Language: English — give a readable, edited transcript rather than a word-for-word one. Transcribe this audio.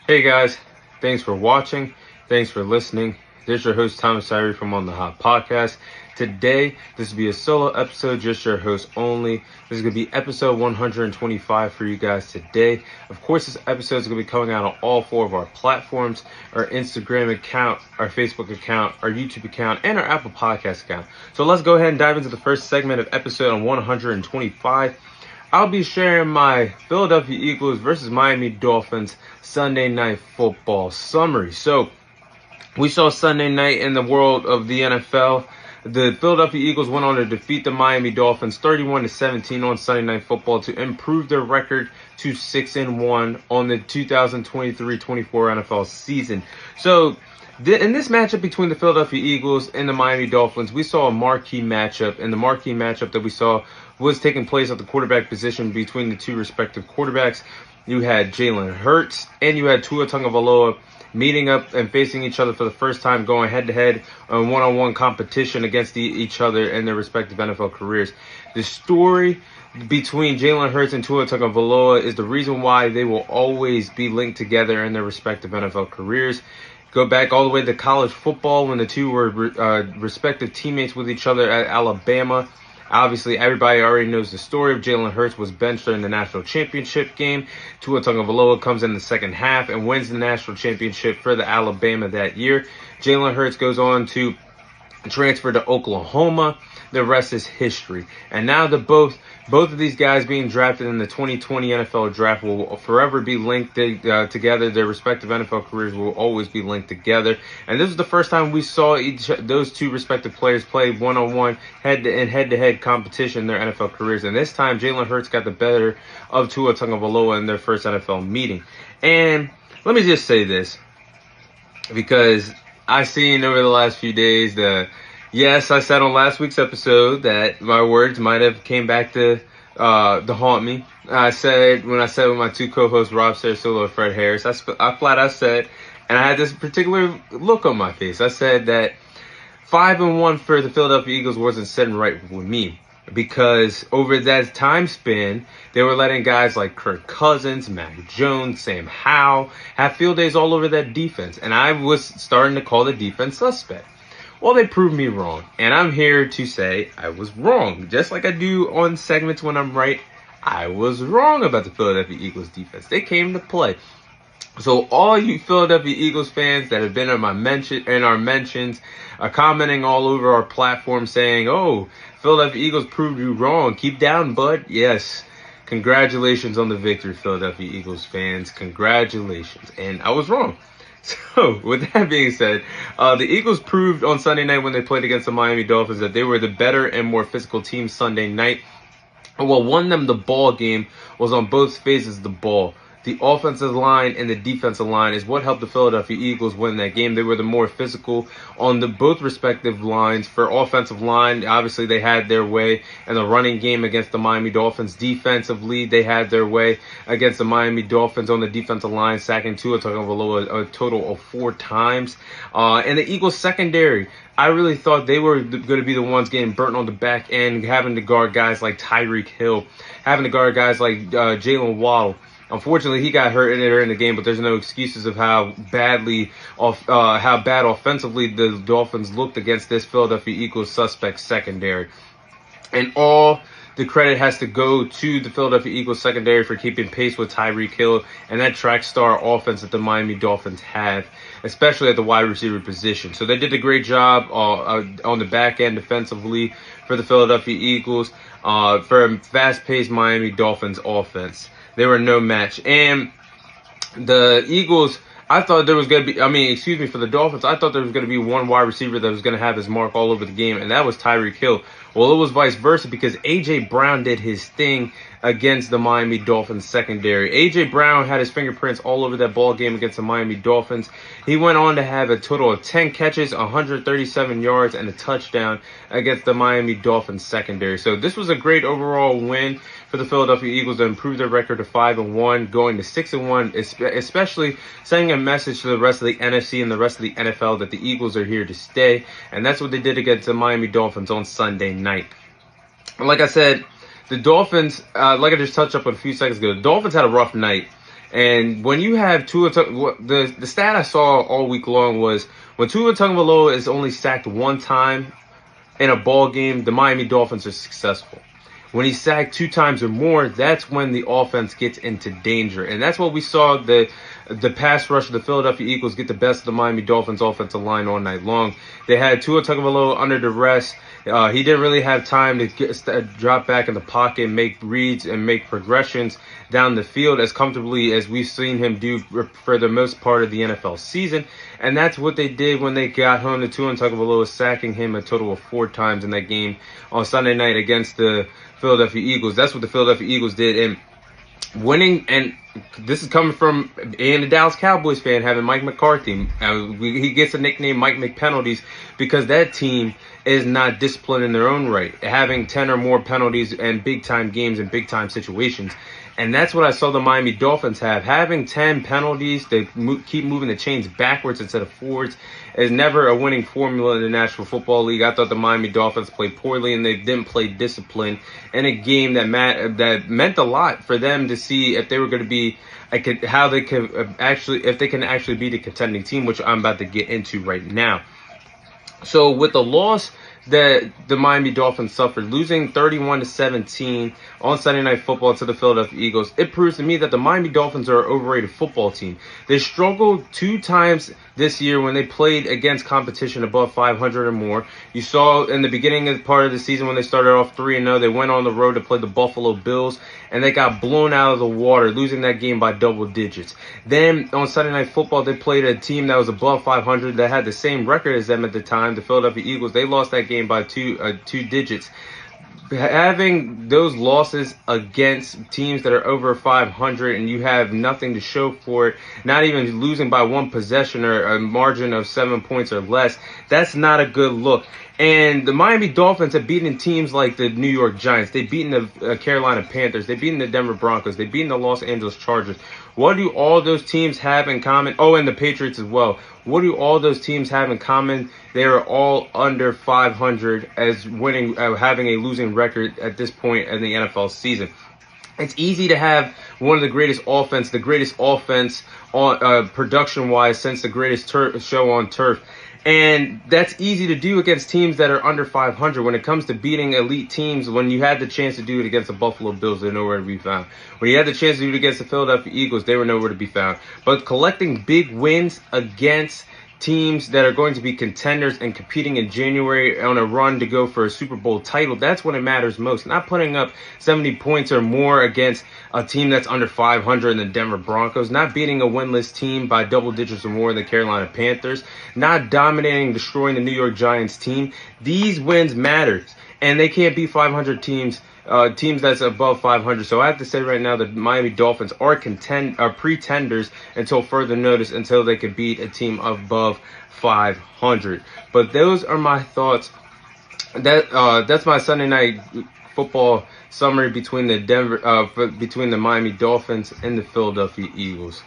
Hey guys, thanks for watching. Thanks for listening. This is your host Thomas Tyree from On the Hot Podcast. Today, this will be a solo episode, just your host only. This is going to be episode 125 for you guys today. Of course, this episode is going to be coming out on all four of our platforms, our Instagram account, our Facebook account, our YouTube account, and our Apple Podcast account. So let's go ahead and dive into the first segment of episode 125. I'll be sharing my Philadelphia Eagles versus Miami Dolphins Sunday Night Football summary. So, we saw Sunday night in the world of the NFL. The Philadelphia Eagles went on to defeat the Miami Dolphins 31-17 on Sunday Night Football to improve their record to 6-1 on the 2023-24 NFL season. So, in this matchup between the Philadelphia Eagles and the Miami Dolphins, we saw a marquee matchup, and the marquee matchup that we saw was taking place at the quarterback position between the two respective quarterbacks. You had Jalen Hurts and you had Tua Tagovailoa meeting up and facing each other for the first time, going head-to-head on one-on-one competition against each other in their respective NFL careers. The story between Jalen Hurts and Tua Tagovailoa is the reason why they will always be linked together in their respective NFL careers. Go back all the way to college football when the two were respective teammates with each other at Alabama. Obviously, everybody already knows the story of Jalen Hurts was benched during the national championship game. Tua Tagovailoa comes in the second half and wins the national championship for the Alabama that year. Jalen Hurts goes on to transfer to Oklahoma. The rest is history. And now both of these guys being drafted in the 2020 NFL draft will forever be linked together. Their respective NFL careers will always be linked together. And this is the first time we saw those two respective players play one-on-one, head-to-head competition in their NFL careers. And this time, Jalen Hurts got the better of Tua Tagovailoa in their first NFL meeting. And let me just say this, because I've seen over the last few days yes, I said on last week's episode that my words might have came back to haunt me. I said with my two co-hosts, Rob Sarasolo and Fred Harris, I flat out said, and I had this particular look on my face. I said that 5-1 for the Philadelphia Eagles wasn't sitting right with me, because over that time span, they were letting guys like Kirk Cousins, Mac Jones, Sam Howell have field days all over that defense, and I was starting to call the defense suspect. Well, they proved me wrong, and I'm here to say I was wrong. Just like I do on segments when I'm right, I was wrong about the Philadelphia Eagles defense. They came to play. So all you Philadelphia Eagles fans that have been in our mentions, commenting all over our platform saying, "Oh, Philadelphia Eagles proved you wrong. Keep down, bud." Yes. Congratulations on the victory, Philadelphia Eagles fans. Congratulations. And I was wrong. So, with that being said, the Eagles proved on Sunday night when they played against the Miami Dolphins that they were the better and more physical team Sunday night. What won them the ball game was on both phases of the ball. The offensive line and the defensive line is what helped the Philadelphia Eagles win that game. They were the more physical on the both respective lines. For offensive line, obviously they had their way in the running game against the Miami Dolphins. Defensively, they had their way against the Miami Dolphins on the defensive line, sacking Tua Tagovailoa a total of 4 times. And the Eagles secondary, I really thought they were going to be the ones getting burnt on the back end, having to guard guys like Tyreek Hill, having to guard guys like Jalen Waddle. Unfortunately, he got hurt in the game, but there's no excuses of how bad offensively the Dolphins looked against this Philadelphia Eagles suspect secondary. And all the credit has to go to the Philadelphia Eagles secondary for keeping pace with Tyreek Hill and that track star offense that the Miami Dolphins have, especially at the wide receiver position. So they did a great job on the back end defensively for the Philadelphia Eagles for a fast-paced Miami Dolphins offense. They were no match. And the Eagles, I thought there was going to be, for the Dolphins, I thought there was going to be one wide receiver that was going to have his mark all over the game, and that was Tyreek Hill. Well, it was vice versa because A.J. Brown did his thing against the Miami Dolphins secondary. A.J. Brown had his fingerprints all over that ball game against the Miami Dolphins. He went on to have a total of 10 catches, 137 yards, and a touchdown against the Miami Dolphins secondary. So this was a great overall win for the Philadelphia Eagles to improve their record to 5-1, going to 6-1, especially sending a message to the rest of the NFC and the rest of the NFL that the Eagles are here to stay. And that's what they did against the Miami Dolphins on Sunday night. Like I said, the Dolphins, like I just touched up on a few seconds ago, the Dolphins had a rough night. And when you have the stat I saw all week long was when Tua Tagovailoa is only sacked one time in a ball game, the Miami Dolphins are successful. When he's sacked 2 times or more, that's when the offense gets into danger. And that's what we saw the pass rush of the Philadelphia Eagles get the best of the Miami Dolphins offensive line all night long. They had Tua Tagovailoa under duress. He didn't really have time to drop back in the pocket, make reads, and make progressions down the field as comfortably as we've seen him do for the most part of the NFL season. And that's what they did when they got home to Tua Tagovailoa, sacking him a total of 4 times in that game on Sunday night against the Philadelphia Eagles. That's what the Philadelphia Eagles did. And winning, and this is coming from being a Dallas Cowboys fan, having Mike McCarthy. He gets a nickname Mike McPenalties because that team is not disciplined in their own right, having 10 or more penalties and big-time games and big-time situations. And that's what I saw the Miami Dolphins have. Having 10 penalties to keep moving the chains backwards instead of forwards is never a winning formula in the National Football League. I thought the Miami Dolphins played poorly and they didn't play discipline in a game that meant a lot for them to see if they were going to be, how they could actually, if they can actually beat a contending team, which I'm about to get into right now. So with the loss that the Miami Dolphins suffered, losing 31-17 on Sunday Night Football to the Philadelphia Eagles, it proves to me that the Miami Dolphins are an overrated football team. They struggled 2 times this year when they played against competition above 500 or more. You saw in the beginning of part of the season when they started off 3-0, they went on the road to play the Buffalo Bills, and they got blown out of the water, losing that game by double digits. Then on Sunday Night Football, they played a team that was above 500 that had the same record as them at the time, the Philadelphia Eagles. They lost that game by two digits. Having those losses against teams that are over 500 and you have nothing to show for it, not even losing by 1 possession or a margin of 7 points or less, that's not a good look. And the Miami Dolphins have beaten teams like the New York Giants. They've beaten the Carolina Panthers. They've beaten the Denver Broncos. They've beaten the Los Angeles Chargers. What do all those teams have in common? Oh, and the Patriots as well. What do all those teams have in common? They are all under 500 as having a losing record at this point in the NFL season. It's easy to have one of the greatest offense on production-wise since the greatest show on turf. And that's easy to do against teams that are under 500. When it comes to beating elite teams, when you had the chance to do it against the Buffalo Bills, they're nowhere to be found. When you had the chance to do it against the Philadelphia Eagles, they were nowhere to be found. But collecting big wins against teams that are going to be contenders and competing in January on a run to go for a Super Bowl title, that's when it matters most. Not putting up 70 points or more against a team that's under 500 in the Denver Broncos, not beating a winless team by double digits or more in the Carolina Panthers, not dominating, destroying the New York Giants team. These wins matter, and they can't beat 500 teams that's above 500. So I have to say right now the Miami Dolphins are pretenders until further notice, until they could beat a team above 500. But those are my thoughts. That's my Sunday Night Football summary between the Miami Dolphins and the Philadelphia Eagles.